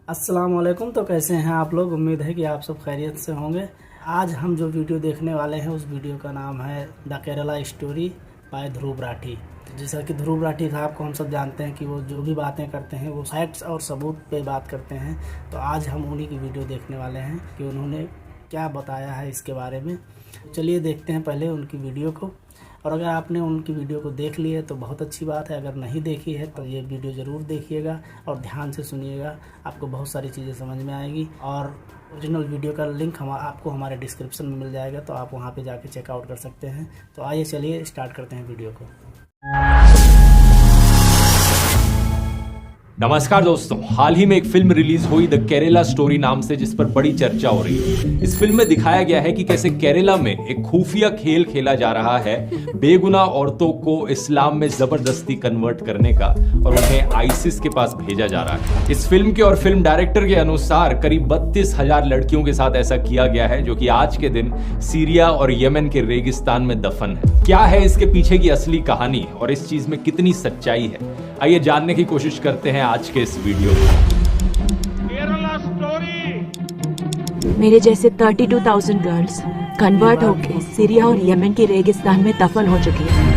अस्सलाम वालेकुम। तो कैसे हैं आप लोग? उम्मीद है कि आप सब खैरियत से होंगे। आज हम जो वीडियो देखने वाले हैं उस वीडियो का नाम है the Kerala story by Dhruv Rathee. जैसा कि ध्रुव राठी साहब को हम सब जानते हैं कि वो जो भी बातें करते हैं वो फैक्ट्स और सबूत पे बात करते हैं। तो आज हम उन्हीं की वीडियो देखने वाले हैं कि उन्होंने क्या बताया है इसके बारे में। चलिए देखते हैं पहले उनकी वीडियो को। और अगर आपने उनकी वीडियो को देख ली है तो बहुत अच्छी बात है, अगर नहीं देखी है तो ये वीडियो ज़रूर देखिएगा और ध्यान से सुनिएगा, आपको बहुत सारी चीज़ें समझ में आएगी। और ओरिजिनल वीडियो का लिंक आपको हमारे डिस्क्रिप्शन में मिल जाएगा, तो आप वहाँ पे जाके चेकआउट कर सकते हैं। तो आइए चलिए स्टार्ट करते हैं वीडियो को। नमस्कार दोस्तों, हाल ही में एक फिल्म रिलीज हुई द केरला स्टोरी नाम से, जिस पर बड़ी चर्चा हो रही है। इस फिल्म में दिखाया गया है कि कैसे केरला में एक खुफिया खेल खेला जा रहा है बेगुनाह औरतों को इस्लाम में जबरदस्ती कन्वर्ट करने का, और उन्हें आईसिस के पास भेजा जा रहा है। इस फिल्म के और फिल्म डायरेक्टर के अनुसार करीब 32,000 लड़कियों के साथ ऐसा किया गया है, जो कि आज के दिन सीरिया और यमन के रेगिस्तान में दफन है। क्या है इसके पीछे की असली कहानी और इस चीज में कितनी सच्चाई है, आइए जानने की कोशिश करते हैं आज के इस वीडियो में। केरला स्टोरी। मेरे जैसे 32,000 गर्ल्स कन्वर्ट होकर सीरिया और यमन के रेगिस्तान में दफन हो चुकी है।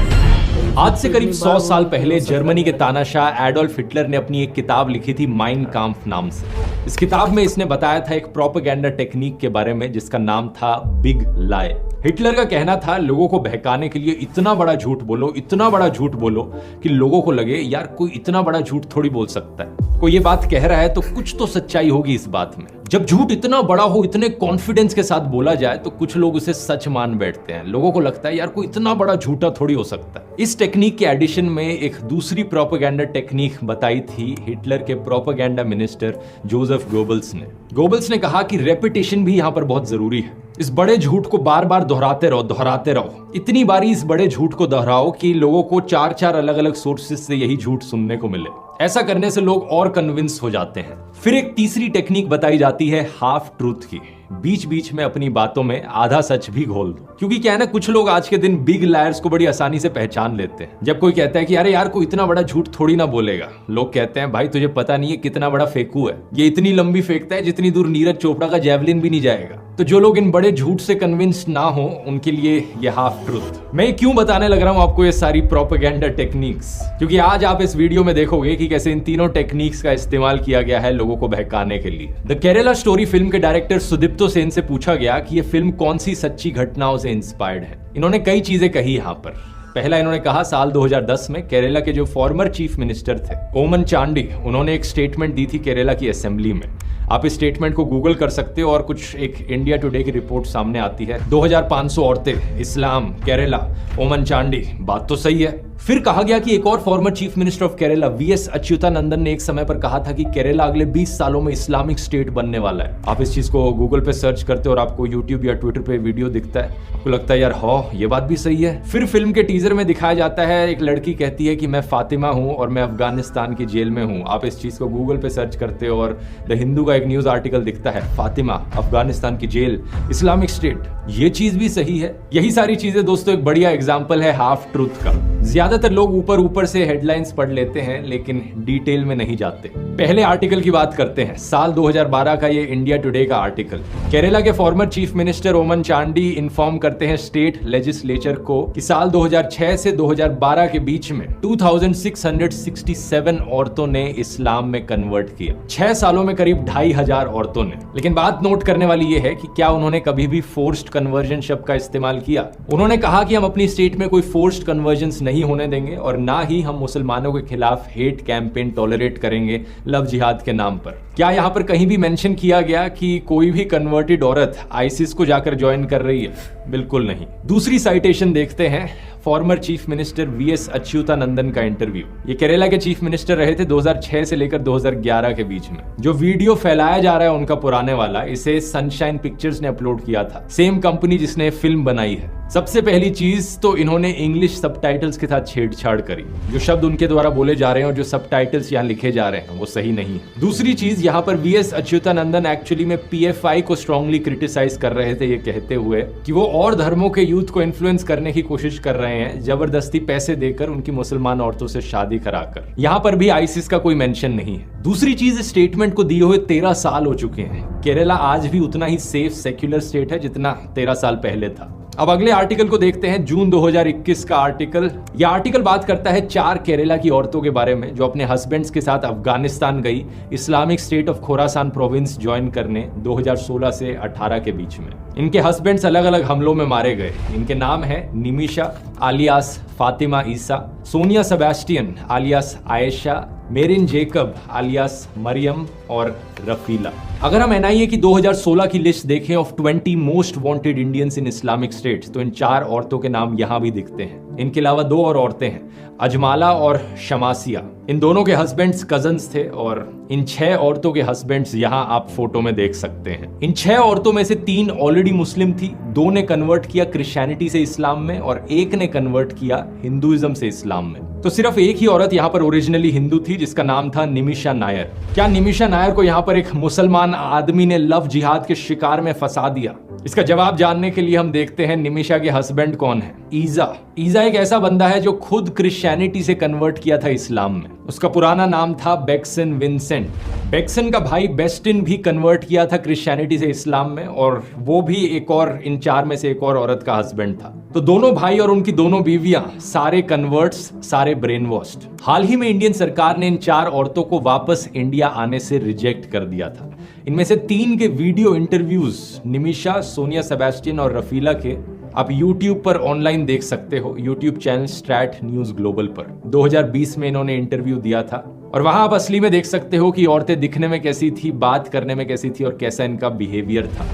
आज से करीब 100 साल पहले जर्मनी के तानाशाह एडोल्फ हिटलर ने अपनी एक किताब लिखी थी माइन काम्फ नाम से। इस किताब में इसने बताया था एक प्रोपेगेंडा टेक्निक के बारे में जिसका नाम था बिग लाई। हिटलर का कहना था लोगों को बहकाने के लिए इतना बड़ा झूठ बोलो, इतना बड़ा झूठ बोलो कि लोगों को लगे यार कोई इतना बड़ा झूठ थोड़ी बोल सकता है। कोई ये बात कह रहा है तो कुछ तो सच्चाई होगी इस बात में। जब झूठ इतना बड़ा हो, इतने कॉन्फिडेंस के साथ बोला जाए तो कुछ लोग उसे सच मान बैठते हैं। लोगों को लगता है यार कोई इतना बड़ा झूठा थोड़ी हो सकता है। इस टेक्निक के एडिशन में एक दूसरी प्रोपेगेंडा टेक्निक बताई थी हिटलर के प्रोपेगेंडा मिनिस्टर जोसेफ गोबल्स ने। गोबल्स ने कहा कि रेपिटेशन भी यहाँ पर बहुत जरूरी है। इस बड़े झूठ को बार बार दोहराते रहो। इतनी बारी इस बड़े झूठ को दोहराओ कि लोगों को 4 अलग अलग सोर्सेस से यही झूठ सुनने को मिले। ऐसा करने से लोग और कन्विंस हो जाते हैं। फिर एक तीसरी टेक्निक बताई जाती है हाफ ट्रूथ की। बीच बीच में अपनी बातों में आधा सच भी घोल दो, क्योंकि क्या है ना, कुछ लोग आज के दिन बिग लायर्स को बड़ी आसानी से पहचान लेते हैं। जब कोई कहता है कि अरे यार कोई इतना बड़ा झूठ थोड़ी ना बोलेगा, लोग कहते हैं भाई तुझे पता नहीं है कितना बड़ा फेंकू है, ये इतनी लंबी फेंकता है जितनी दूर नीरज चोपड़ा का जेवलिन भी नहीं जाएगा। तो जो लोग इन बड़े झूठ से कन्विंस ना हो उनके लिए ये हाफ ट्रूथ। मैं क्यों बताने लग रहा हूं आपको ये सारी प्रोपेगेंडा टेक्निक्स, क्योंकि आज आप इस वीडियो में देखोगे कि कैसे इन तीनों टेक्निक्स का इस्तेमाल किया गया है लोगों को बहकाने के लिए। द केरला स्टोरी फिल्म के डायरेक्टर सुदीप्तो सेन से पूछा गया कि ये फिल्म कौन सी सच्ची घटनाओं से इंस्पायर्ड है। इन्होंने कई चीजें कही यहाँ पर। पहला इन्होंने कहा साल 2010 में केरला के जो फॉर्मर चीफ मिनिस्टर थे ओमन चांडी, उन्होंने एक स्टेटमेंट दी थी केरला की असेंबली में। आप इस स्टेटमेंट को गूगल कर सकते हो और कुछ एक इंडिया टुडे की रिपोर्ट सामने आती है। 2500 औरतें, इस्लाम, केरला, ओमन चांडी, बात तो सही है। फिर कहा गया कि एक और former chief minister of Kerala VS Achuthanandan ने एक समय पर कहा था कि केरला अगले 20 सालों में इस्लामिक स्टेट बनने वाला है। आप इस चीज को गूगल पे सर्च करते हो और आपको यूट्यूब या ट्विटर पे वीडियो दिखता है, आपको लगता है यार हाँ ये बात भी सही है। फिर फिल्म के टीजर में दिखाया जाता है एक लड़की कहती है कि मैं फातिमा हूं और मैं अफगानिस्तान की जेल में हूं। आप इस चीज को गूगल पे सर्च करते हो और द हिंदू का एक न्यूज आर्टिकल दिखता है, फातिमा, अफगानिस्तान की जेल, इस्लामिक स्टेट। ये चीज भी सही है। यही सारी चीजें दोस्तों एक बढ़िया एग्जाम्पल है हाफ ट्रूथ का। ज्यादातर लोग ऊपर से हेडलाइंस पढ़ लेते हैं लेकिन डिटेल में नहीं जाते। पहले आर्टिकल की बात करते हैं, साल 2012 का ये इंडिया टुडे का आर्टिकल। केरला के फॉर्मर चीफ मिनिस्टर ओमन चांडी इन्फॉर्म करते हैं स्टेट लेजिस्लेचर को कि साल 2006 से 2012 के बीच में 2667 औरतों ने इस्लाम में कन्वर्ट किया। 6 सालों में करीब 2500 औरतों ने। लेकिन बात नोट करने वाली ये है कि क्या उन्होंने कभी भी फोर्स्ड कन्वर्जन शब्द का इस्तेमाल किया। उन्होंने कहा कि हम अपनी स्टेट में कोई फोर्स्ड कन्वर्जन नहीं होने देंगे और ना ही हम मुसलमानों के खिलाफ हेट कैंपेन टॉलरेट करेंगे लव जिहाद के नाम पर। क्या यहाँ पर कहीं भी मेंशन किया गया कि कोई भी कन्वर्टेड औरत आईसिस को जाकर ज्वाइन कर रही है? बिल्कुल नहीं। दूसरी साइटेशन देखते हैं, former chief minister VS Achuthanandan का इंटरव्यू। ये केरला के चीफ मिनिस्टर रहे थे 2006 से लेकर 2011 के बीच में। जो वीडियो फैलाया जा रहा है उनका पुराने वाला, इसे सनशाइन पिक्चर्स ने अपलोड किया था, सेम कंपनी जिसने फिल्म बनाई है। सबसे पहली चीज तो इन्होंने इंग्लिश सबटाइटल्स के साथ छेड़छाड़ करी। जो शब्द उनके द्वारा बोले जा रहे हैं और जो सबटाइटल्स यहाँ लिखे जा रहे हैं वो सही नहीं है। दूसरी चीज, यहाँ पर वीएस अच्युतानंदन एक्चुअली में पीएफआई को स्ट्रांगली क्रिटिसाइज कर रहे थे, ये कहते हुए कि वो और धर्मों के यूथ को इन्फ्लुएंस करने की कोशिश कर रहे हैं, जबरदस्ती पैसे देकर उनकी मुसलमान औरतों से शादी कराकर। यहाँ पर भी आईसिस का कोई मेंशन नहीं है। दूसरी चीज, स्टेटमेंट को दिए हुए 13 साल हो चुके हैं। केरला आज भी उतना ही सेफ सेक्युलर स्टेट है जितना 13 साल पहले था। अब अगले आर्टिकल को देखते हैं, जून 2021 का आर्टिकल। यह आर्टिकल बात करता है 4 केरला की औरतों के बारे में जो अपने हस्बैंड्स के साथ अफगानिस्तान गई Islamic state of Khorasan province join करने 2016 से 18 के बीच में। इनके हस्बैंड्स अलग अलग हमलों में मारे गए। इनके नाम है निमिशा आलियास फातिमा ईसा, Sonia Sebastian आलियास Ayesha, marine Jacob आलियास Maryam और रफीला। अगर हम एनआईए की 2016 की लिस्ट देखें of 20 most wanted Indians in Islamic states, तो इन 4 औरतों के नाम यहां भी दिखते हैं। इनके अलावा 2 और औरतें हैं, अजमाला और शमासिया। इन दोनों के हस्बैंड्स कजन्स थे और इन 6 औरतों के हस्बैंड्स यहां आप फोटो में देख सकते हैं। इन 6 औरतों में से 3 ऑलरेडी मुस्लिम थी, 2 ने कन्वर्ट किया क्रिश्चियनिटी से इस्लाम में और 1 ने कन्वर्ट किया हिंदुइज्म से इस्लाम में। तो सिर्फ एक ही औरत यहाँ पर ओरिजिनली हिंदू थी जिसका नाम था निमिशा नायर। क्या निमिशा नायर को यहाँ पर एक मुसलमान आदमी ने लव जिहाद के शिकार में फंसा दिया? इसका जवाब जानने के लिए हम देखते हैं निमिशा के हस्बैंड कौन है। ईजा एक ऐसा बंदा है जो खुद क्रिश्चियनिटी से कन्वर्ट किया था इस्लाम में। उसका पुराना नाम था बेक्सन विंसेंट। बेक्सन का भाई बेस्टिन भी कन्वर्ट किया था क्रिश्चियनिटी से इस्लाम में और वो भी एक और इन 4 में से एक और औरत का हस्बैंड था। तो दोनों भाई और उनकी दोनों बीवियां सारे कन्वर्ट्स, सारे ब्रेन वॉश्ड। हाल ही में इंडियन सरकार ने इन 4 औरतों को वापस इंडिया आने से रिजेक्ट कर दिया था। इनमें से 3 के video interviews Nimisha, Sonia Sebastian और रफीला के आप YouTube पर ऑनलाइन देख सकते हो, YouTube channel straight news global पर। 2020 में इन्होंने इंटरव्यू दिया था और वहां आप असली में देख सकते हो कि औरतें दिखने में कैसी थी, बात करने में कैसी थी और कैसा इनका बिहेवियर था।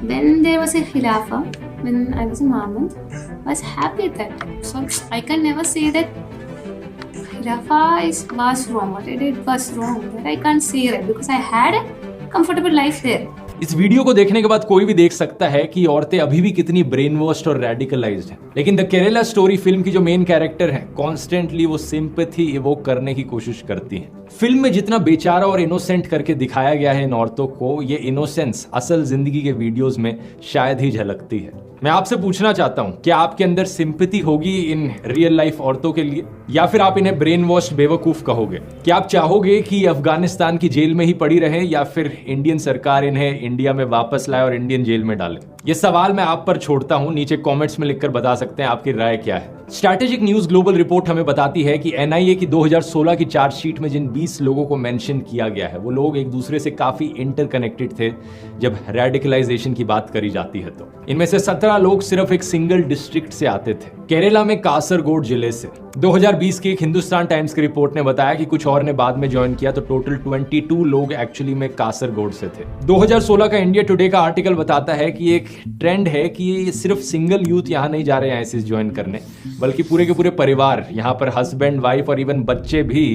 When there was a Khilafah, when I was a Mahmud, I was happy at that time. So I can never say that Khilafah was wrong. What I did was wrong. That I can't say that because I had a comfortable life there. इस video को देखने के बाद कोई भी देख सकता है कि औरतें अभी भी कितनी ब्रेन वॉश्ड और रेडिकलाइज्ड हैं। लेकिन द केरला स्टोरी फिल्म की जो मेन कैरेक्टर है कॉन्स्टेंटली वो सिंपैथी इवोक करने की कोशिश करती हैं। फिल्म में जितना बेचारा और इनोसेंट करके दिखाया गया है इन औरतों को, ये इनोसेंस असल जिंदगी के वीडियोस में शायद ही झलकती है। मैं आपसे पूछना चाहता हूं, क्या आपके अंदर सिंपैथी होगी इन रियल लाइफ औरतों के लिए या फिर आप इन्हें ब्रेन वॉश्ड बेवकूफ कहोगे? क्या आप चाहोगे कि अफगानिस्तान की जेल में ही पड़ी रहें या फिर इंडियन सरकार इन्हें इंडिया में वापस लाए और इंडियन जेल में डाले? ये सवाल मैं आप पर छोड़ता हूं, नीचे कमेंट्स में लिखकर बता सकते हैं आपकी राय क्या है। स्ट्रैटेजिक न्यूज ग्लोबल रिपोर्ट हमें बताती है कि एनआईए की 2016 की चार्जशीट में जिन 20 लोगों को मेंशन किया गया है वो लोग एक दूसरे से काफी इंटरकनेक्टेड थे जब रेडिकलाइजेशन की बात करी जाती है। तो इनमें से 17 लोग सिर्फ एक सिंगल डिस्ट्रिक्ट से आते थे, केरला में कासरगोड जिले से। 2020 की एक हिंदुस्तान टाइम्स की रिपोर्ट ने बताया कि कुछ और ने बाद में ज्वाइन किया, तो टोटल 22 लोग एक्चुअली में कासरगोड से थे। 2016 का इंडिया टुडे का आर्टिकल बताता है कि एक ट्रेंड है कि सिर्फ सिंगल यूथ यहाँ नहीं जा रहे हैं आईसिस ज्वाइन करने, बल्कि पूरे के पूरे परिवार, यहाँ पर हस्बैंड, वाइफ और इवन बच्चे भी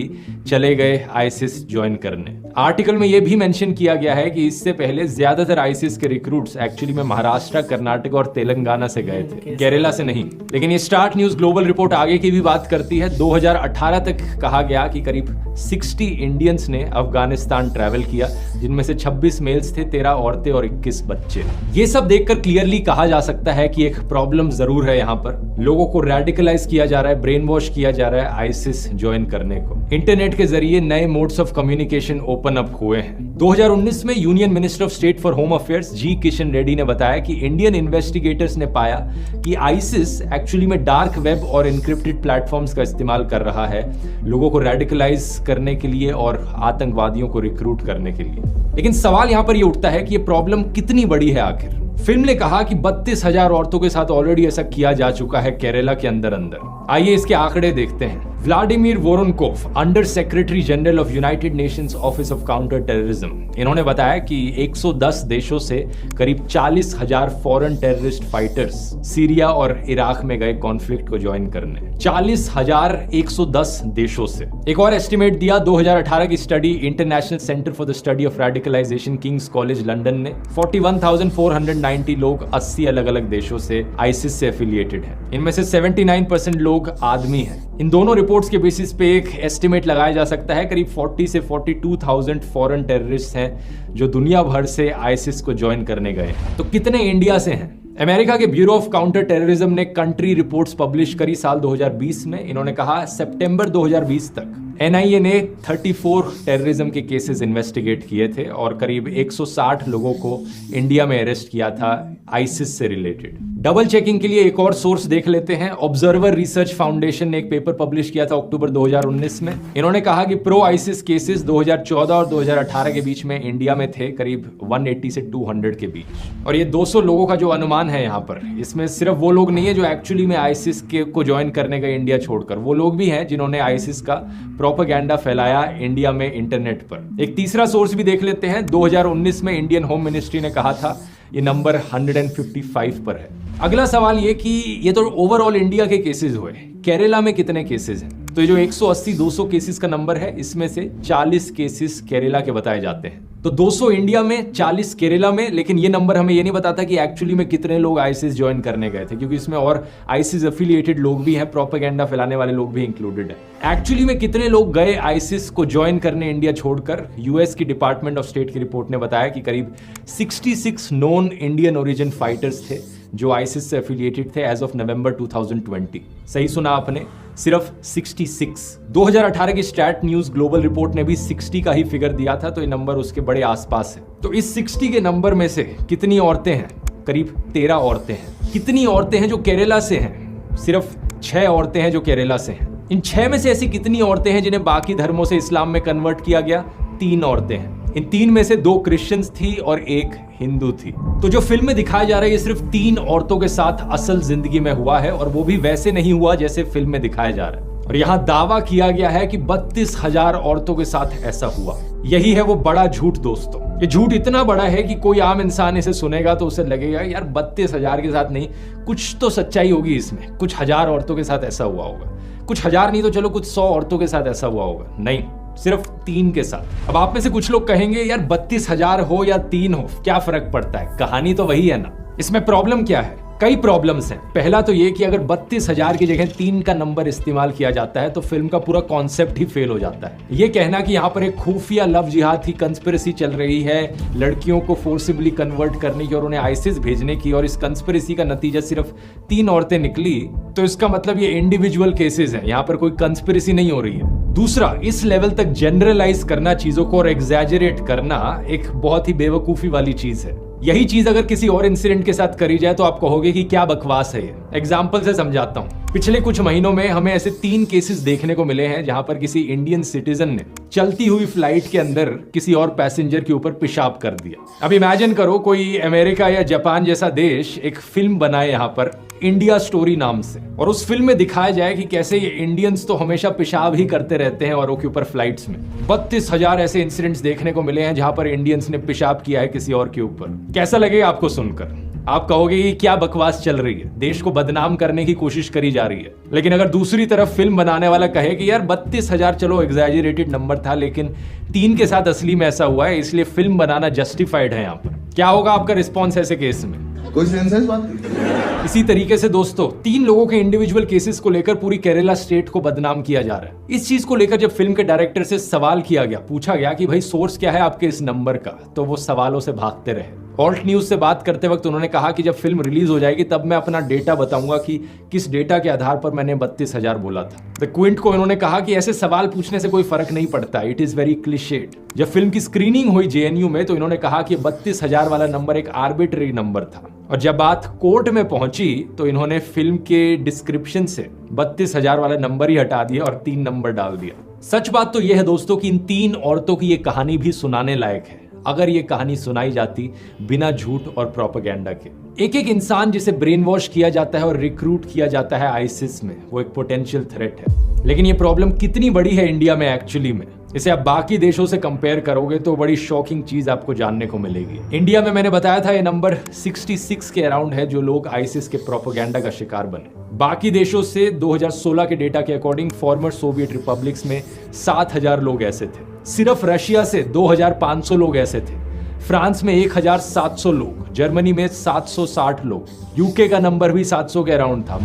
चले गए आईसिस ज्वाइन करने। आर्टिकल में यह भी मेंशन किया गया है कि इससे पहले ज्यादातर आईसिस के रिक्रूट्स एक्चुअली में महाराष्ट्र, कर्नाटक और तेलंगाना से गए थे, केरला से नहीं। लेकिन ये स्टार्ट न्यूज ग्लोबल रिपोर्ट आगे की भी बात करती है। 2018 तक कहा गया कि करीब 60 इंडियंस ने अफगानिस्तान ट्रैवल किया, जिनमें से 26 मेल्स थे, 13 औरतें और 21 बच्चे। ये सब देखकर क्लियरली कहा जा सकता है कि एक प्रॉब्लम जरूर है यहाँ पर। लोगों को रेडिकलाइज किया जा रहा है, ब्रेन वॉश किया जा रहा है आईसिस ज्वाइन करने को। इंटरनेट के जरिए नए modes of communication open up हुए हैं। 2019 में union minister of state for home affairs G Kishan Reddy ने बताया कि इंडियन इन्वेस्टिगेटर्स ने पाया कि आईसिस एक्चुअली में डार्क वेब और एन्क्रिप्टेड प्लेटफॉर्म्स का इस्तेमाल कर रहा है लोगों को रेडिकलाइज करने के लिए और आतंकवादियों को रिक्रूट करने के लिए। लेकिन सवाल यहां पर यह उठता है कि यह प्रॉब्लम कितनी बड़ी है आखिर। फिल्म ने कहा कि 32,000 औरतों के साथ ऑलरेडी ऐसा किया जा चुका है केरला के अंदर। आइए इसके आंकड़े देखते हैं। Vladimir Voronkov, under secretary general of United Nations office of counter terrorism, इन्होंने बताया कि 110 देशों से करीब 40,000 फॉरेन टेररिस्ट फाइटर्स सीरिया और इराक में गए कॉन्फ्लिक्ट को ज्वाइन करने। 40,110 देशों से। एक और एस्टिमेट दिया 2018 की study International Centre for the Study of Radicalisation King's College London ने 41,490 लोग 80 अलग अलग देशों से आईसिस से एफिलिएटेड हैं। इनमें से 79% लोग आदमी हैं। इन दोनों रिपोर्ट्स के बेसिस पे एक एस्टिमेट लगाया जा सकता है करीब 40 से 42,000 फॉरेन टेररिस्ट हैं जो दुनिया भर से आईसिस को ज्वाइन करने गए। तो कितने इंडिया से हैं? अमेरिका के ब्यूरो ऑफ काउंटर टेररिज्म ने कंट्री रिपोर्ट्स पब्लिश करी साल 2020 में। इन्होंने कहा सितंबर 2020 तक एनआईए ने 34 टेररिज्म के केसेस इन्वेस्टिगेट किए थे और करीब 160 लोगों को इंडिया में अरेस्ट किया था आईसिस से रिलेटेड। डबल चेकिंग के लिए एक और सोर्स देख लेते हैं। ऑब्जर्वर रिसर्च फाउंडेशन ने एक पेपर पब्लिश किया था अक्टूबर 2019 में। इन्होंने कहा कि प्रो आईसिस केसेस 2014 और 2018 के बीच में इंडिया में थे करीब 180 से 200 के बीच। और ये 200 लोगों का जो अनुमान है यहाँ पर, इसमें सिर्फ वो लोग नहीं है जो एक्चुअली में आईसिस को ज्वाइन करने गए इंडिया छोड़कर, वो लोग भी हैं जिन्होंने आईसिस का प्रोपेगेंडा फैलाया इंडिया में इंटरनेट पर। एक तीसरा सोर्स भी देख लेते हैं। 2019 में इंडियन होम मिनिस्ट्री ने कहा था ये नंबर 155 पर है। अगला सवाल ये कि ये तो ओवरऑल इंडिया के केसेस हुए, केरला में कितने केसेस हैं? तो ये जो 180-200 केसेस का नंबर है, इसमें से 40 केसेस केरला के बताए जाते हैं। तो 200 इंडिया में, 40 केरला में, लेकिन ये नंबर हमें ये नहीं बताता कि एक्चुअली में कितने लोग आईसिस ज्वाइन करने गए थे, क्योंकि इसमें और आईसिस एफिलिएटेड लोग भी हैं, प्रोपेगेंडा फैलाने वाले लोग भी इंक्लूडेड है। एक्चुअली में कितने लोग गए आईसिस को ज्वाइन करने इंडिया छोड़कर? यूएस की डिपार्टमेंट ऑफ स्टेट की रिपोर्ट ने बताया कि करीब 66 नॉन इंडियन ओरिजिन फाइटर्स थे जो आईसिस से एफिलिएटेड थे एज ऑफ नवंबर 2020। सही सुना आपने, सिर्फ 66। 2018 की स्टैट न्यूज ग्लोबल रिपोर्ट ने भी 60 का ही फिगर दिया था, तो ये नंबर उसके बड़े आसपास है। तो इस 60 के नंबर में से कितनी औरतें हैं? करीब 13 औरतें हैं। कितनी औरतें हैं जो केरला से हैं? सिर्फ 6 औरतें हैं जो केरला से हैं। इन 6 में से ऐसी कितनी औरतें हैं जिन्हें बाकी धर्मों से इस्लाम में कन्वर्ट किया गया? 3 औरतें हैं। इन 3 में से 2 क्रिश्चियंस थी और 1 हिंदू थी। तो जो फिल्म में दिखाया जा रहा है ये सिर्फ 3 औरतों के साथ असल जिंदगी में हुआ है, और वो भी वैसे नहीं हुआ जैसे फिल्म में दिखाया जा रहा है। और यहां दावा किया गया है कि 32,000 औरतों के साथ ऐसा हुआ। यही है वो बड़ा झूठ दोस्तों। ये झूठ इतना बड़ा है कि कोई आम इंसान इसे सुनेगा तो उसे लगेगा यार 32,000 के साथ नहीं, कुछ तो सच्चाई होगी इसमें, कुछ हजार औरतों के साथ ऐसा हुआ होगा। कुछ हजार नहीं तो चलो कुछ 100 औरतों के साथ ऐसा हुआ होगा। नहीं, सिर्फ 3 के साथ। अब आप में से कुछ लोग कहेंगे यार 32,000 हो या 3 हो, क्या फर्क पड़ता है, कहानी तो वही है ना। इसमें प्रॉब्लम क्या है? कई प्रॉब्लम्स हैं। पहला तो ये कि अगर 32,000 की जगह 3 का नंबर इस्तेमाल किया जाता है तो फिल्म का पूरा कॉन्सेप्ट ही फेल हो जाता है। ये कहना कि यहाँ पर एक खुफिया लव जिहाद की कंस्पिरेसी चल रही है, लड़कियों को फोर्सिबली कन्वर्ट करने की और उन्हें आईसिस भेजने की, और इस कंस्पिरेसी का नतीजा सिर्फ 3 औरतें निकली, तो इसका मतलब ये इंडिविजुअल केसेस हैं, यहाँ पर कोई कंस्पिरेसी नहीं हो रही है। दूसरा, इस लेवल तक जनरलाइज करना चीजों को और एग्जैजरेट करना एक बहुत ही बेवकूफी वाली चीज है। यही चीज अगर किसी और इंसिडेंट के साथ करी जाए तो आप कहोगे कि क्या बकवास है ये। एग्जाम्पल से समझाता हूँ। पिछले कुछ महीनों में हमें ऐसे 3 केसेस देखने को मिले हैं जहां पर किसी इंडियन सिटीजन ने चलती हुई फ्लाइट के अंदर किसी और पैसेंजर के ऊपर पेशाब कर दिया। अब इमेजिन करो कोई अमेरिका या जापान जैसा देश एक फिल्म बनाए यहाँ पर इंडिया स्टोरी नाम से, और उस फिल्म में दिखाया जाए कि कैसे ये इंडियंस तो हमेशा पेशाब ही करते रहते हैं औरों के ऊपर फ्लाइट्स में। 32,000 ऐसे इंसिडेंट्स देखने को मिले हैं जहां पर इंडियंस ने पेशाब किया है किसी और के ऊपर। कैसा लगेगा आपको सुनकर? आप कहोगे कि क्या बकवास चल रही है, देश को बदनाम करने की कोशिश करी जा रही है। लेकिन अगर दूसरी तरफ फिल्म बनाने वाला कहे कि यार 32,000 चलो एग्जैजरेटेड नंबर था, लेकिन 3 के साथ असली में ऐसा हुआ है, इसलिए फिल्म बनाना जस्टिफाइड है यहाँ पर, क्या होगा आपका रिस्पॉन्स ऐसे केस में? कोई सेंस है इस बात की? इसी तरीके से दोस्तों 3 लोगों के इंडिविजुअल केसेस को लेकर पूरी केरला स्टेट को बदनाम किया जा रहा है। इस चीज को लेकर जब फिल्म के डायरेक्टर से सवाल किया गया, पूछा गया कि भाई सोर्स क्या है आपके इस नंबर का, तो वो सवालों से भागते रहे। ऑल्ट न्यूज से बात करते वक्त उन्होंने कहा कि जब फिल्म रिलीज हो जाएगी तब मैं अपना डेटा बताऊंगा कि किस डेटा के आधार पर मैंने 32,000 बोला था। द क्विंट को उन्होंने कहा कि ऐसे सवाल पूछने से कोई फर्क नहीं पड़ता, इट इज वेरी क्लिशेड। जब फिल्म की स्क्रीनिंग हुई जेएनयू में तो इन्होंने कहा कि 32,000 वाला नंबर एक आर्बिट्ररी नंबर था, और जब बात कोर्ट में पहुंची तो इन्होंने फिल्म के डिस्क्रिप्शन से 32,000 वाला नंबर ही हटा दिया और 3 नंबर डाल दिया। सच बात तो यह है दोस्तों कि इन 3 औरतों की यह कहानी भी सुनाने लायक है। अगर ये कहानी सुनाई जाती बिना झूठ और प्रोपेगेंडा के। एक एक इंसान जिसे ब्रेन वॉश किया जाता है और रिक्रूट किया जाता है आईसिस में, वो एक पोटेंशियल थ्रेट है। लेकिन ये प्रॉब्लम कितनी बड़ी है इंडिया में एक्चुअली में, इसे आप बाकी देशों से कंपेयर करोगे तो बड़ी शॉकिंग चीज आपको जानने को मिलेगी। इंडिया में मैंने बताया था ये नंबर 66 के अराउंड है जो लोग आईसिस के प्रोपेगेंडा का शिकार बने। बाकी देशों से 2016 के डेटा के अकॉर्डिंग फॉर्मर सोवियत रिपब्लिक्स में 7000 लोग ऐसे थे। सिर्फ रशिया से 2500 लोग ऐसे थे। फ्रांस में 1700 लोग, जर्मनी में 760 लोग, यूके का नंबर भी 700 के अराउंड था।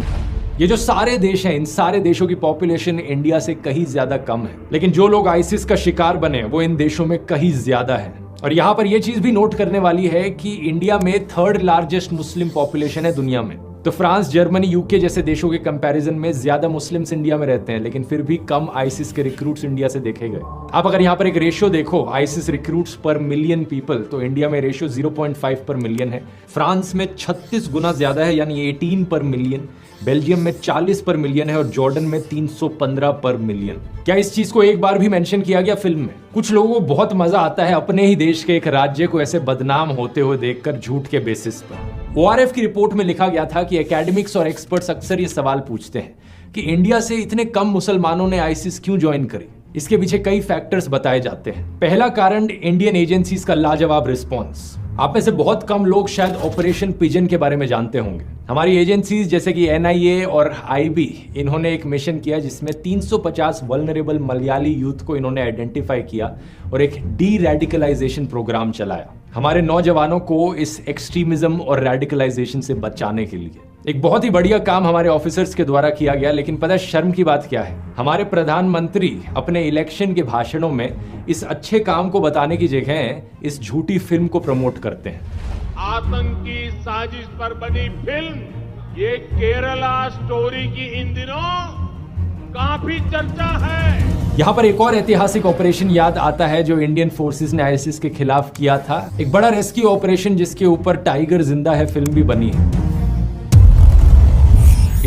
ये जो सारे देश हैं, इन सारे देशों की पॉपुलेशन इंडिया से कहीं ज्यादा कम है, लेकिन जो लोग आईसिस का शिकार बने वो इन देशों में कहीं ज्यादा है। और यहाँ पर यह चीज भी नोट करने वाली है कि इंडिया में 3rd लार्जेस्ट मुस्लिम पॉपुलेशन है दुनिया में। तो फ्रांस, जर्मनी, यूके जैसे देशों के कंपैरिजन में ज्यादा मुस्लिम्स इंडिया में रहते हैं, लेकिन फिर भी कम आईसिस के रिक्रूट्स इंडिया से देखे गए। आप अगर यहाँ पर एक रेशियो देखो आईसिस रिक्रूट्स पर मिलियन पीपल, तो इंडिया में रेशियो 0.5 पर मिलियन है। फ्रांस में 36 गुना ज्यादा है, यानी 18 पर मिलियन। बेल्जियम में 40 पर मिलियन है और जॉर्डन में 315 पर मिलियन। क्या इस चीज को एक बार भी मेंशन किया गया फिल्म में? कुछ लोगों को बहुत मजा आता है अपने ही देश के एक राज्य को ऐसे बदनाम होते हुए देखकर झूठ के बेसिस पर। ORF की रिपोर्ट में लिखा गया था कि एकेडमिक्स और एक्सपर्ट्स अक्सर ये सवाल पूछते हैं कि इंडिया से इतने कम मुसलमानों ने आईसिस क्यों ज्वाइन करी। इसके पीछे कई फैक्टर्स बताए जाते हैं। पहला कारण इंडियन एजेंसीज का लाजवाब रिस्पॉन्स। आप में से बहुत कम लोग शायद ऑपरेशन पिजन के बारे में जानते होंगे। हमारी एजेंसीज जैसे कि NIA और IB, इन्होंने एक मिशन किया जिसमें 350 वल्नरेबल मलयाली यूथ को इन्होंने आइडेंटिफाई किया और एक डी रेडिकलाइजेशन प्रोग्राम चलाया हमारे नौजवानों को इस एक्सट्रीमिज्म और रेडिकलाइजेशन से बचाने के लिए। एक बहुत ही बढ़िया काम हमारे ऑफिसर्स के द्वारा किया गया। लेकिन पता है शर्म की बात क्या है? हमारे प्रधानमंत्री अपने इलेक्शन के भाषणों में इस अच्छे काम को बताने की जगह इस झूठी फिल्म को प्रमोट करते हैं। आतंकी साजिश पर बनी फिल्म ये केरला स्टोरी की इन दिनों काफी चर्चा है। यहाँ पर एक और ऐतिहासिक ऑपरेशन याद आता है जो इंडियन फोर्सेस ने आईसिस के खिलाफ किया था। एक बड़ा रेस्क्यू ऑपरेशन जिसके ऊपर टाइगर जिंदा है फिल्म भी बनी है।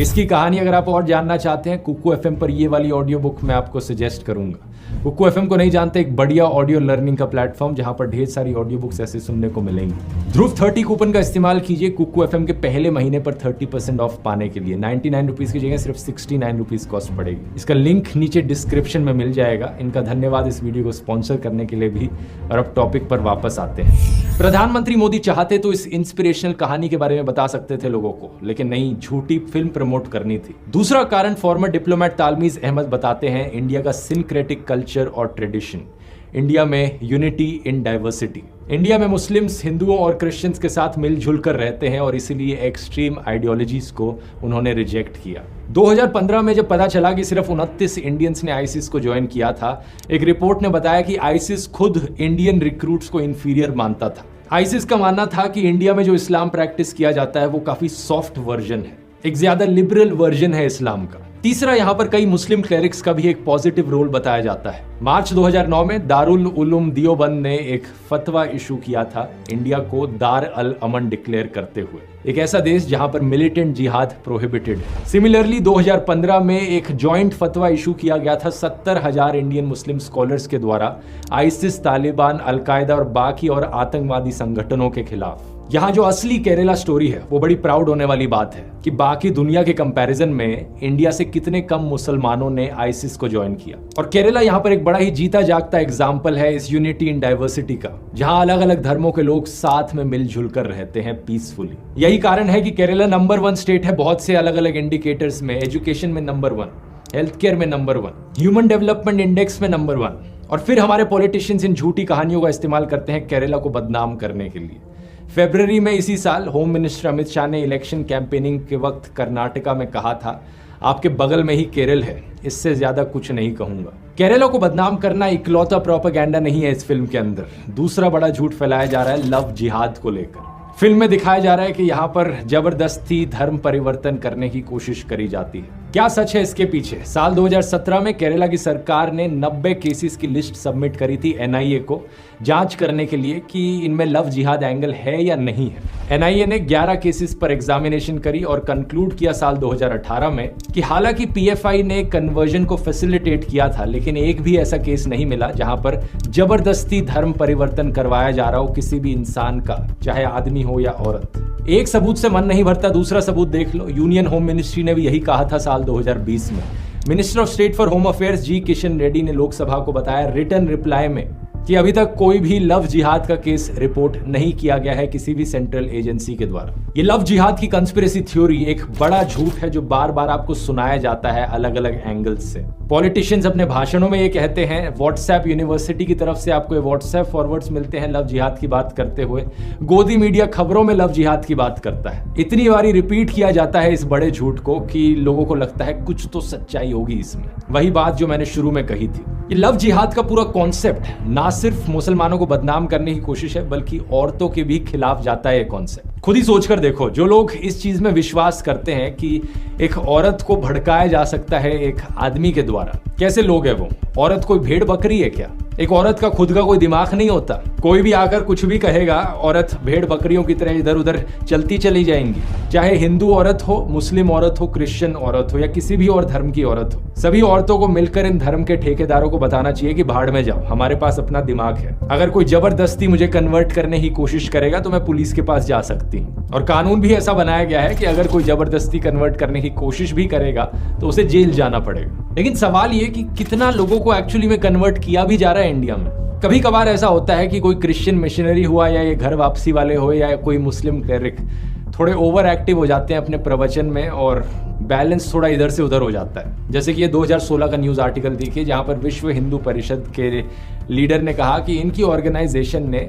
इसकी कहानी अगर आप और जानना चाहते हैं, कुकू FM पर ये वाली ऑडियो बुक मैं आपको सजेस्ट करूंगा। कुकू FM को नहीं जानते, एक बढ़िया ऑडियो लर्निंग का प्लेटफॉर्म जहां पर ढेर सारी ऑडियो बुक्स ऐसे सुनने को मिलेंगी। ध्रुव 30 कूपन का इस्तेमाल कीजिए कुकू FM के पहले महीने पर 30% ऑफ पाने के लिए। 99 रुपीज की जगह सिर्फ 69 रुपीज कॉस्ट पड़ेगी। इसका लिंक नीचे डिस्क्रिप्शन में मिल जाएगा। इनका धन्यवाद इस वीडियो को स्पॉन्सर करने के लिए भी। और अब टॉपिक पर वापस आते हैं। प्रधानमंत्री मोदी चाहते तो इस इंस्पिरेशनल कहानी के बारे में बता सकते थे लोगों को, लेकिन नहीं, झूठी फिल्म प्रमोट करनी थी। दूसरा कारण फॉर्मर डिप्लोमेट तालमीज अहमद बताते हैं इंडिया का सिंक्रेटिक कल्चर और ट्रेडिशन। इंडिया में यूनिटी इन डाइवर्सिटी। इंडिया में मुस्लिम्स हिंदुओं और क्रिश्चियंस के साथ मिलजुल कर रहते हैं और इसीलिए एक्सट्रीम आइडियोलॉजीज को उन्होंने रिजेक्ट किया। 2015 में जब पता चला कि सिर्फ 29 इंडियंस ने आईसिस को ज्वाइन किया था, एक रिपोर्ट ने बताया कि आईसिस खुद इंडियन रिक्रूट्स को इंफीरियर मानता था। आईसिस का मानना था कि इंडिया में जो इस्लाम प्रैक्टिस किया जाता है वो काफी सॉफ्ट वर्जन है, एक ज्यादा लिबरल वर्जन है इस्लाम का। तीसरा, यहाँ पर कई मुस्लिम क्लेरिक्स का भी एक पॉजिटिव रोल बताया जाता है। मार्च 2009 में दारुल उलूम दियोबंद ने एक फतवा इशू किया था इंडिया को दार अल अमन डिक्लेयर करते हुए, एक ऐसा देश जहां पर मिलिटेंट जिहाद प्रोहिबिटेड है। सिमिलरली 2015 में एक जॉइंट फतवा इशू किया गया था 70,000 इंडियन मुस्लिम स्कॉलर्स के द्वारा आईसिस, तालिबान, अलकायदा और बाकी और आतंकवादी संगठनों के खिलाफ। यहाँ जो असली केरला स्टोरी है वो बड़ी प्राउड होने वाली बात है कि बाकी दुनिया के कंपैरिजन में इंडिया से कितने कम मुसलमानों ने आईसिस को ज्वाइन किया। और केरला यहाँ पर एक बड़ा ही जीता जागता एग्जाम्पल है इस यूनिटी इन डाइवर्सिटी का, जहाँ अलग अलग धर्मों के लोग साथ में मिलजुल कर रहते हैं पीसफुली। यही कारण है कि केरला नंबर 1 स्टेट है बहुत से अलग अलग इंडिकेटर्स में। एजुकेशन में नंबर 1, हेल्थ केयर में नंबर 1, ह्यूमन डेवलपमेंट इंडेक्स में नंबर 1। और फिर हमारे पॉलिटिशियंस इन झूठी कहानियों का इस्तेमाल करते हैं केरला को बदनाम करने के लिए। फरवरी में इसी साल होम मिनिस्टर अमित शाह ने इलेक्शन कैंपेनिंग के वक्त कर्नाटका में कहा था, आपके बगल में ही केरल है, इससे ज्यादा कुछ नहीं कहूंगा। केरला को बदनाम करना इकलौता प्रोपेगेंडा नहीं है इस फिल्म के अंदर। दूसरा बड़ा झूठ फैलाया जा रहा है लव जिहाद को लेकर। फिल्म में दिखाया जा रहा है कि यहाँ पर जबरदस्ती धर्म परिवर्तन करने की कोशिश करी जाती है। क्या सच है इसके पीछे? साल 2017 में केरला की सरकार ने 90 केसेस की लिस्ट सबमिट करी थी एनआईए को जांच करने के लिए कि इनमें लव जिहाद एंगल है या नहीं है। एनआईए ने 11 केसेस पर एग्जामिनेशन करी और कंक्लूड किया साल 2018 में कि हालांकि पीएफआई ने कन्वर्जन को फैसिलिटेट किया था, लेकिन एक भी ऐसा केस नहीं मिला जहां पर जबरदस्ती धर्म परिवर्तन करवाया जा रहा हो किसी भी इंसान का, चाहे आदमी हो या औरत। एक सबूत से मन नहीं भरता, दूसरा सबूत देख लो। यूनियन होम मिनिस्ट्री ने भी यही कहा था साल 2020 में। Minister of state for home affairs G Kishan Reddy ने लोकसभा को बताया रिटर्न रिप्लाई में कि अभी तक कोई भी लव जिहाद का केस रिपोर्ट नहीं किया गया है किसी भी सेंट्रल एजेंसी के द्वारा। ये लव जिहाद की कंस्पिरेसी थ्योरी एक बड़ा झूठ है जो बार बार आपको सुनाया जाता है अलग अलग एंगल्स से। पॉलिटिशियंस अपने भाषणों में ये कहते हैं, व्हाट्सएप यूनिवर्सिटी की तरफ से आपको व्हाट्सएप फॉरवर्ड्स मिलते हैं लव जिहाद की बात करते हुए, गोदी मीडिया खबरों में लव जिहाद की बात करता है। इतनी बारी रिपीट किया जाता है इस बड़े झूठ को कि लोगों को लगता है कुछ तो सच्चाई होगी इसमें। वही बात जो मैंने शुरू में कही थी, ये लव जिहाद का पूरा कॉन्सेप्ट ना सिर्फ मुसलमानों को बदनाम करने की कोशिश है बल्कि औरतों के भी खिलाफ जाता है ये कॉन्सेप्ट। खुद ही सोचकर देखो, जो लोग इस चीज में विश्वास करते हैं कि एक औरत को भड़काया जा सकता है एक आदमी के द्वारा, कैसे लोग हैं वो? औरत कोई भेड़ बकरी है क्या? एक औरत का खुद का कोई दिमाग नहीं होता? कोई भी आकर कुछ भी कहेगा, औरत भेड़ बकरियों की तरह इधर उधर चलती चली जाएंगी। चाहे हिंदू औरत हो, मुस्लिम औरत हो, क्रिश्चियन औरत हो या किसी भी और धर्म की औरत हो, सभी औरतों को मिलकर इन धर्म के ठेकेदारों को बताना चाहिए कि भाड़ में जाओ, हमारे पास अपना दिमाग है। अगर कोई जबरदस्ती मुझे कन्वर्ट करने की कोशिश करेगा तो मैं पुलिस के पास जा सकती हूँ। और कानून भी ऐसा बनाया गया है कि अगर कोई जबरदस्ती कन्वर्ट करने की कोशिश भी करेगा तो उसे जेल जाना पड़ेगा। लेकिन सवाल ये कि कितना लोगों को एक्चुअली में कन्वर्ट किया भी जा रहा है इंडिया में। कभी कभार ऐसा होता है कि कोई क्रिश्चियन मिशनरी हुआ या ये घर वापसी वाले हो या कोई मुस्लिम क्लेरिक थोड़े ओवर एक्टिव हो जाते हैं अपने प्रवचन में और बैलेंस थोड़ा इधर से उधर हो जाता है। जैसे कि ये 2016 का न्यूज़ आर्टिकल देखिए जहां पर विश्व हिंदू परिषद के लीडर ने कहा कि इनकी ऑर्गेनाइजेशन ने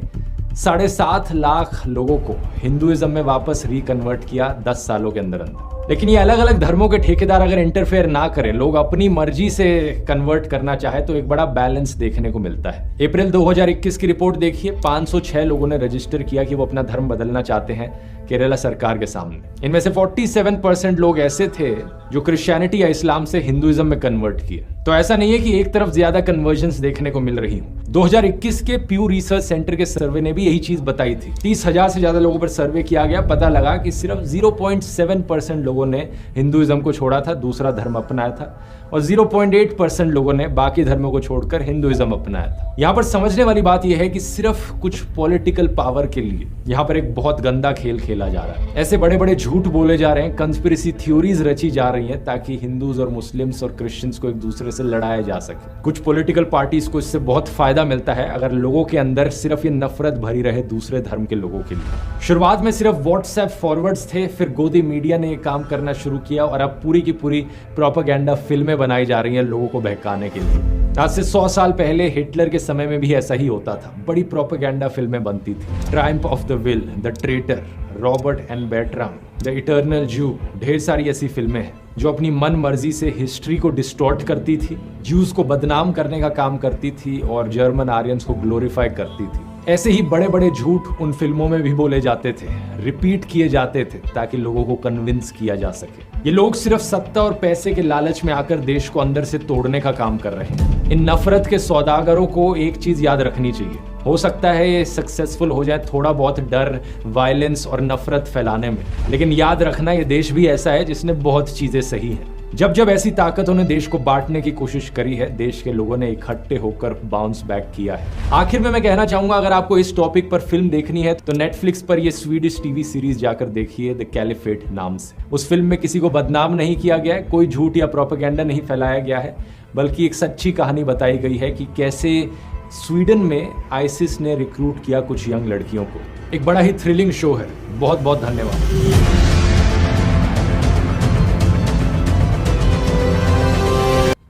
7.5 लाख लोगों को हिंदुइज्म में वापस रिकन्वर्ट किया 10 सालों के अंदर अंदर। लेकिन ये अलग अलग धर्मों के ठेकेदार अगर इंटरफेयर ना करें, लोग अपनी मर्जी से कन्वर्ट करना चाहे तो एक बड़ा बैलेंस देखने को मिलता है। अप्रैल 2021 की रिपोर्ट देखिए, 506 लोगों ने रजिस्टर किया कि वो अपना धर्म बदलना चाहते हैं केरला सरकार के सामने। इनमें से 47% लोग ऐसे थे जो क्रिश्चियनिटी या इस्लाम से हिंदुइज्म में कन्वर्ट किए। तो ऐसा नहीं है कि एक तरफ ज्यादा कन्वर्जन्स देखने को मिल रही हूँ। 2021 के प्यू रिसर्च सेंटर के सर्वे ने भी यही चीज बताई थी। 30,000 से ज्यादा लोगों पर सर्वे किया गया, पता लगा कि सिर्फ 0.7% लोगों ने हिंदुइज्म को छोड़ा था, दूसरा धर्म अपनाया था, और 0.8% लोगों ने बाकी धर्मों को छोड़कर हिंदुइज्म अपनाया था। यहाँ पर समझने वाली बात यह है कि सिर्फ कुछ पॉलिटिकल पावर के लिए यहाँ पर एक बहुत गंदा खेल खेला जा रहा है। ऐसे बड़े बड़े झूठ बोले जा रहे हैं, कंस्पिरेसी थ्योरीज रची जा रही हैं ताकि हिंदूज और मुस्लिम्स और क्रिश्चियंस को एक दूसरे से लड़ाया जा सके। कुछ पॉलिटिकल पार्टीज को इससे बहुत फायदा मिलता है अगर लोगों के अंदर सिर्फ ये नफरत भरी रहे दूसरे धर्म के लोगों के लिए। शुरुआत में सिर्फ व्हाट्सएप फॉरवर्ड्स थे, फिर गोदी मीडिया ने ये काम करना शुरू किया और अब पूरी की पूरी प्रोपेगेंडा फिल्में बनाई जा रही हैं लोगों को बहकाने के लिए। आज से 100 साल पहले हिटलर के समय में भी ऐसा ही होता था, बड़ी प्रोपेगेंडा फिल्में बनती थी। Triumph of the will, the traitor, Robert and Bertram, the eternal Jew, ढेर सारी ऐसी फिल्में हैं जो अपनी मन मर्जी से हिस्ट्री को डिस्टॉर्ट करती थी, ज्यूज को बदनाम करने का काम करती थी और जर्मन आर्यंस को ग्लोरीफाई करती थी। ऐसे ही बड़े बड़े झूठ उन फिल्मों में भी बोले जाते थे, रिपीट किए जाते थे ताकि लोगों को कन्विंस किया जा सके। ये लोग सिर्फ सत्ता और पैसे के लालच में आकर देश को अंदर से तोड़ने का काम कर रहे हैं। इन नफरत के सौदागरों को एक चीज याद रखनी चाहिए, हो सकता है ये सक्सेसफुल हो जाए थोड़ा बहुत डर, वायलेंस और नफरत फैलाने में, लेकिन याद रखना ये देश भी ऐसा है जिसने बहुत चीजें सही हैं। जब जब ऐसी ताकतों ने देश को बांटने की कोशिश करी है, देश के लोगों ने इकट्ठे होकर बाउंस बैक किया है। आखिर में मैं कहना चाहूंगा, अगर आपको इस टॉपिक पर फिल्म देखनी है तो नेटफ्लिक्स पर ये स्वीडिश टीवी सीरीज जाकर देखिए, द कैलिफेट नाम से। उस फिल्म में किसी को बदनाम नहीं किया गया है, कोई झूठ या प्रोपेगेंडा नहीं फैलाया गया है, बल्कि एक सच्ची कहानी बताई गई है कि कैसे स्वीडन में आईसिस ने रिक्रूट किया कुछ यंग लड़कियों को। एक बड़ा ही थ्रिलिंग शो है। बहुत बहुत धन्यवाद।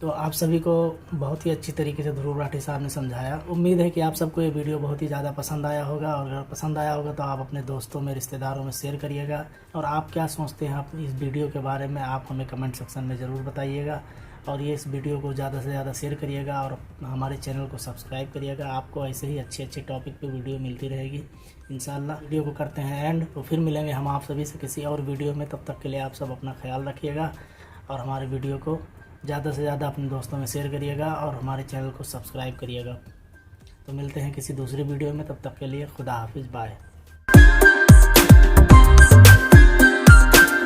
तो आप सभी को बहुत ही अच्छी तरीके से ध्रुव राठी साहब ने समझाया। उम्मीद है कि आप सबको ये वीडियो बहुत ही ज़्यादा पसंद आया होगा, और अगर पसंद आया होगा तो आप अपने दोस्तों में, रिश्तेदारों में शेयर करिएगा। और आप क्या सोचते हैं आप इस वीडियो के बारे में, आप हमें कमेंट सेक्शन में ज़रूर बताइएगा। और ये इस वीडियो को ज़्यादा से ज़्यादा शेयर करिएगा और हमारे चैनल को सब्सक्राइब करिएगा। आपको ऐसे ही अच्छे अच्छे टॉपिक पे वीडियो मिलती रहेगी इंशाल्लाह। वीडियो को करते हैं एंड, तो फिर मिलेंगे हम आप सभी से किसी और वीडियो में। तब तक के लिए आप सब अपना ख्याल रखिएगा और हमारे वीडियो को ज़्यादा से ज़्यादा अपने दोस्तों में शेयर करिएगा और हमारे चैनल को सब्सक्राइब करिएगा। तो मिलते हैं किसी दूसरी वीडियो में, तब तक के लिए खुदा हाफिज़, बाय।